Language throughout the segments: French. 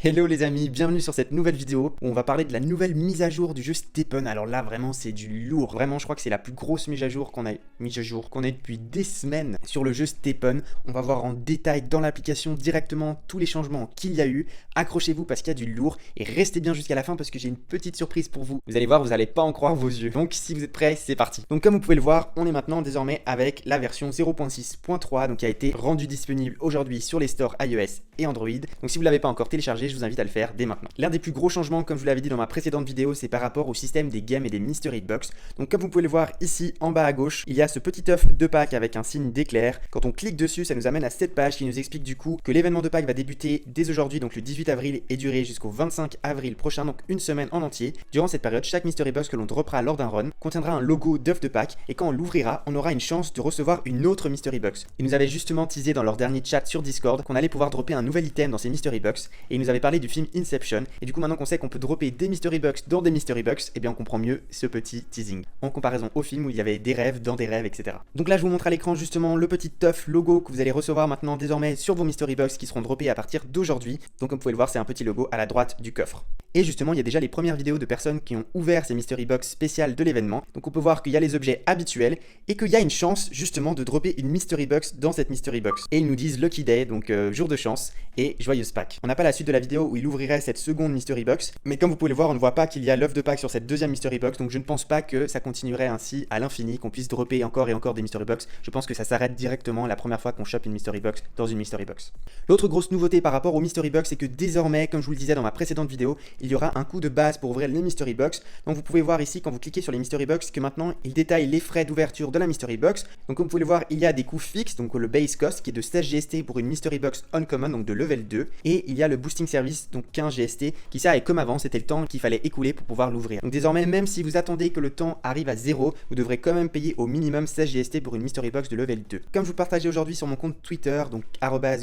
Hello les amis, bienvenue sur cette nouvelle vidéo où on va parler de la nouvelle mise à jour du jeu Stephen. Alors là vraiment c'est du lourd, vraiment je crois que c'est la plus grosse mise à jour qu'on a depuis des semaines sur le jeu Stephen. On va voir en détail dans l'application directement tous les changements qu'il y a eu. Accrochez-vous parce qu'il y a du lourd et restez bien jusqu'à la fin parce que j'ai une petite surprise pour vous. Vous allez voir, vous n'allez pas en croire vos yeux. Donc si vous êtes prêts, c'est parti. Donc comme vous pouvez le voir, on est maintenant désormais avec la version 0.6.3 donc qui a été rendue disponible aujourd'hui sur les stores iOS et Android. Donc si vous ne l'avez pas encore téléchargé, je vous invite à le faire dès maintenant. L'un des plus gros changements, comme je vous l'avais dit dans ma précédente vidéo, c'est par rapport au système des games et des mystery box. Donc comme vous pouvez le voir ici en bas à gauche, il y a ce petit œuf de Pâques avec un signe d'éclair. Quand on clique dessus, ça nous amène à cette page qui nous explique du coup que l'événement de Pâques va débuter dès aujourd'hui, donc le 18 avril, et durer jusqu'au 25 avril prochain, donc une semaine en entier. Durant cette période, chaque mystery box que l'on droppera lors d'un run contiendra un logo d'œuf de Pâques et quand on l'ouvrira, on aura une chance de recevoir une autre mystery box. Ils nous avaient justement teasé dans leur dernier chat sur Discord qu'on allait pouvoir dropper un nouvel item dans ces mystery box et ils nous avaient parlé du film Inception. Et du coup maintenant qu'on sait qu'on peut dropper des mystery box dans des mystery box, et bien on comprend mieux ce petit teasing en comparaison au film où il y avait des rêves dans des rêves, etc. Donc là je vous montre à l'écran justement le petit œuf logo que vous allez recevoir maintenant désormais sur vos mystery box qui seront droppés à partir d'aujourd'hui. Donc comme vous pouvez le voir, c'est un petit logo à la droite du coffre. Et justement, il y a déjà les premières vidéos de personnes qui ont ouvert ces mystery box spéciales de l'événement. Donc on peut voir qu'il y a les objets habituels et qu'il y a une chance justement de dropper une mystery box dans cette mystery box. Et ils nous disent Lucky Day, donc jour de chance et joyeuse Pâques. On n'a pas la suite de la vidéo où il ouvrirait cette seconde mystery box, mais comme vous pouvez le voir, on ne voit pas qu'il y a l'œuf de Pâques sur cette deuxième mystery box, donc je ne pense pas que ça continuerait ainsi à l'infini, qu'on puisse dropper encore et encore des mystery box. Je pense que ça s'arrête directement la première fois qu'on chope une mystery box dans une mystery box. L'autre grosse nouveauté par rapport aux mystery box, c'est que désormais, comme je vous le disais dans ma précédente vidéo, il y aura un coût de base pour ouvrir les mystery box. Donc vous pouvez voir ici quand vous cliquez sur les mystery box que maintenant il détaille les frais d'ouverture de la mystery box. Donc comme vous pouvez le voir, il y a des coûts fixes, donc le base cost qui est de 16 GST pour une mystery box uncommon, donc de level 2, et il y a le boosting service, donc 15 GST, qui ça est comme avant, c'était le temps qu'il fallait écouler pour pouvoir l'ouvrir. Donc désormais, même si vous attendez que le temps arrive à 0, vous devrez quand même payer au minimum 16 GST pour une mystery box de level 2. Comme je vous le partageais aujourd'hui sur mon compte Twitter, donc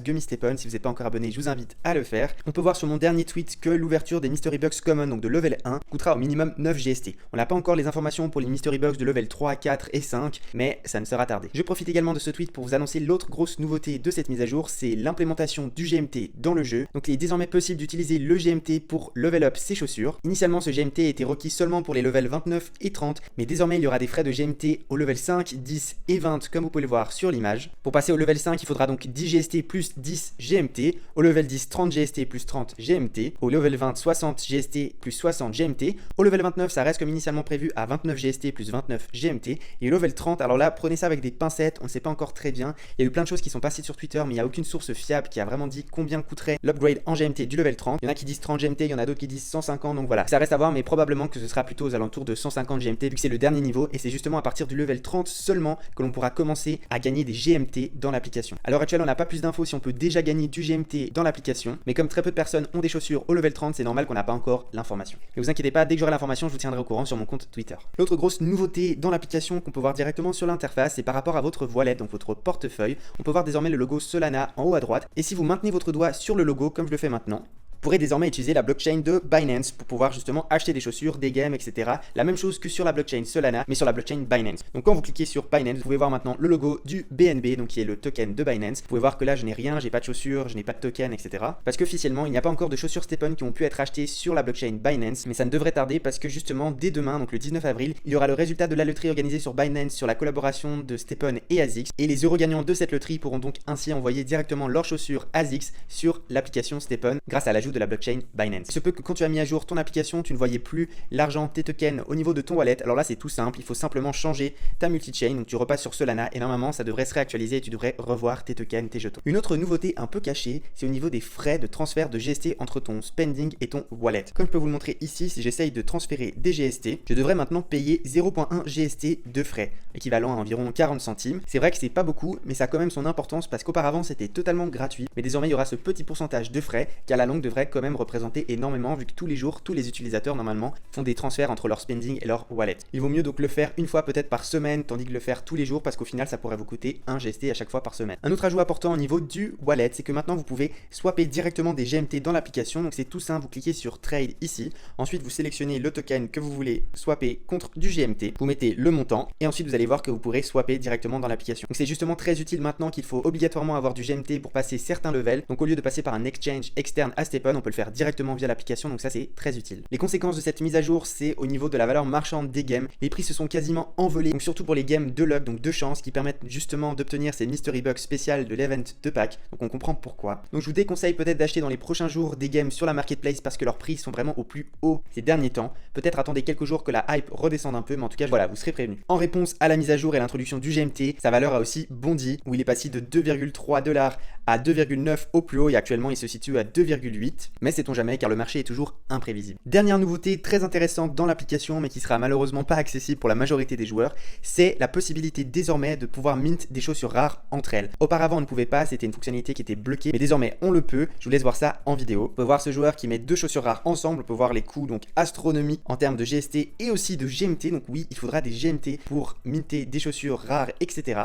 @gummystephen, si vous n'êtes pas encore abonné, je vous invite à le faire. On peut voir sur mon dernier tweet que l'ouverture des mystery box common, donc de level 1, coûtera au minimum 9 GST. On n'a pas encore les informations pour les mystery box de level 3, 4 et 5, mais ça ne sera tardé. Je profite également de ce tweet pour vous annoncer l'autre grosse nouveauté de cette mise à jour, c'est l'implémentation du GMT dans le jeu. Donc il est désormais possible d'utiliser le GMT pour level up ses chaussures. Initialement ce GMT était requis seulement pour les levels 29 et 30, mais désormais il y aura des frais de GMT au level 5, 10 et 20 comme vous pouvez le voir sur l'image. Pour passer au level 5, il faudra donc 10 GST plus 10 GMT, au level 10 30 GST plus 30 GMT, au level 20 60 GST plus 60 GMT, au level 29 ça reste comme initialement prévu à 29 GST plus 29 GMT, et au level 30, alors là prenez ça avec des pincettes, on ne sait pas encore très bien, il y a eu plein de choses qui sont passées sur Twitter mais il n'y a aucune source fiable qui a vraiment dit combien coûterait l'upgrade en GMT du level 30, il y en a qui disent 30 GMT, il y en a d'autres qui disent 150, donc voilà, ça reste à voir mais probablement que ce sera plutôt aux alentours de 150 GMT vu que c'est le dernier niveau et c'est justement à partir du level 30 seulement que l'on pourra commencer à gagner des GMT dans l'application. À l'heure actuelle on n'a pas plus d'infos si on peut déjà gagner du GMT dans l'application, mais comme très peu de personnes ont des chaussures au level 30, c'est normal qu'on n'a pas encore l'information. Ne vous inquiétez pas, dès que j'aurai l'information je vous tiendrai au courant sur mon compte Twitter. L'autre grosse nouveauté dans l'application qu'on peut voir directement sur l'interface, c'est par rapport à votre wallet, donc votre portefeuille. On peut voir désormais le logo Solana en haut à droite, et si vous maintenez votre doigt sur le logo comme je le fais maintenant, vous pourrez désormais utiliser la blockchain de Binance pour pouvoir justement acheter des chaussures, des games, etc. La même chose que sur la blockchain Solana, mais sur la blockchain Binance. Donc quand vous cliquez sur Binance, vous pouvez voir maintenant le logo du BNB, donc qui est le token de Binance. Vous pouvez voir que là je n'ai rien, j'ai pas de chaussures, je n'ai pas de token, etc. Parce qu'officiellement il n'y a pas encore de chaussures Stephen qui ont pu être achetées sur la blockchain Binance, mais ça ne devrait tarder parce que justement dès demain, donc le 19 avril, il y aura le résultat de la loterie organisée sur Binance sur la collaboration de Stephen et ASICS. Et les heureux gagnants de cette loterie pourront donc ainsi envoyer directement leurs chaussures ASICS sur l'application Stephen grâce à l'ajout de la blockchain Binance. Il se peut que quand tu as mis à jour ton application, tu ne voyais plus l'argent, tes tokens au niveau de ton wallet. Alors là, c'est tout simple, il faut simplement changer ta multi-chain. Donc tu repasses sur Solana et normalement, ça devrait se réactualiser et tu devrais revoir tes tokens, tes jetons. Une autre nouveauté un peu cachée, c'est au niveau des frais de transfert de GST entre ton spending et ton wallet. Comme je peux vous le montrer ici, si j'essaye de transférer des GST, je devrais maintenant payer 0.1 GST de frais, équivalent à environ 40 centimes. C'est vrai que c'est pas beaucoup, mais ça a quand même son importance parce qu'auparavant, c'était totalement gratuit. Mais désormais, il y aura ce petit pourcentage de frais qui à la longue devrait quand même représenter énormément vu que tous les jours, tous les utilisateurs normalement font des transferts entre leur spending et leur wallet. Il vaut mieux donc le faire une fois peut-être par semaine tandis que le faire tous les jours parce qu'au final ça pourrait vous coûter 1 GST à chaque fois par semaine. Un autre ajout important au niveau du wallet, c'est que maintenant vous pouvez swapper directement des GMT dans l'application. Donc c'est tout simple, vous cliquez sur Trade ici, ensuite vous sélectionnez le token que vous voulez swapper contre du GMT, vous mettez le montant et ensuite vous allez voir que vous pourrez swapper directement dans l'application. Donc c'est justement très utile maintenant qu'il faut obligatoirement avoir du GMT pour passer certains levels. Donc au lieu de passer par un exchange externe à Stephen, Stepon, on peut le faire directement via l'application, donc ça c'est très utile. Les conséquences de cette mise à jour, c'est au niveau de la valeur marchande des games. Les prix se sont quasiment envolés, donc surtout pour les games de luck, donc de chance, qui permettent justement d'obtenir ces mystery bucks spéciales de l'event de pack, donc on comprend pourquoi. Donc je vous déconseille peut-être d'acheter dans les prochains jours des games sur la marketplace parce que leurs prix sont vraiment au plus haut ces derniers temps. Peut-être attendez quelques jours que la hype redescende un peu, mais en tout cas voilà, vous serez prévenus. En réponse à la mise à jour et l'introduction du GMT, sa valeur a aussi bondi, où il est passé de 2,3 $ à 2,9 au plus haut et actuellement il se situe à 2,8. Mais sait-on jamais car le marché est toujours imprévisible. Dernière nouveauté très intéressante dans l'application mais qui sera malheureusement pas accessible pour la majorité des joueurs, c'est la possibilité désormais de pouvoir mint des chaussures rares entre elles. Auparavant on ne pouvait pas, c'était une fonctionnalité qui était bloquée, mais désormais on le peut. Je vous laisse voir ça en vidéo. On peut voir ce joueur qui met deux chaussures rares ensemble, on peut voir les coûts donc astronomiques en termes de GST et aussi de GMT. Donc oui, il faudra des GMT pour minter des chaussures rares, etc.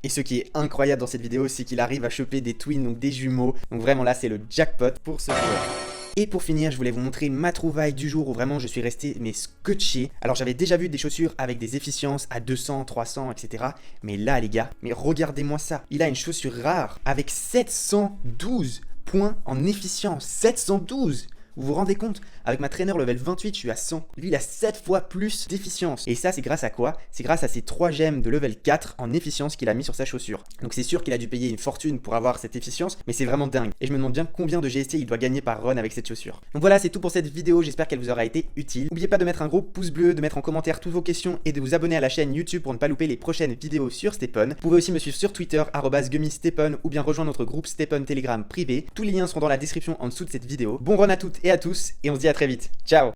Et ce qui est incroyable dans cette vidéo, c'est qu'il arrive à choper des twins, donc des jumeaux. Donc vraiment là, c'est le jackpot pour ce joueur. Et pour finir, je voulais vous montrer ma trouvaille du jour où vraiment je suis resté scotché. Alors j'avais déjà vu des chaussures avec des efficiences à 200, 300, etc. Mais là les gars, mais regardez-moi ça. Il a une chaussure rare avec 712 points en efficience. 712! Vous vous rendez compte? Avec ma traîneur level 28, je suis à 100. Lui, il a 7 fois plus d'efficience. Et ça, c'est grâce à quoi? C'est grâce à ces 3 gemmes de level 4 en efficience qu'il a mis sur sa chaussure. Donc c'est sûr qu'il a dû payer une fortune pour avoir cette efficience, mais c'est vraiment dingue. Et je me demande bien combien de GST il doit gagner par run avec cette chaussure. Donc voilà, c'est tout pour cette vidéo. J'espère qu'elle vous aura été utile. N'oubliez pas de mettre un gros pouce bleu, de mettre en commentaire toutes vos questions et de vous abonner à la chaîne YouTube pour ne pas louper les prochaines vidéos sur Stepon. Vous pouvez aussi me suivre sur Twitter, @gummystepon, ou bien rejoindre notre groupe Stepon Telegram privé. Tous les liens seront dans la description en dessous de cette vidéo. Bon run à toutes et à tous, et on se dit à très vite. Ciao!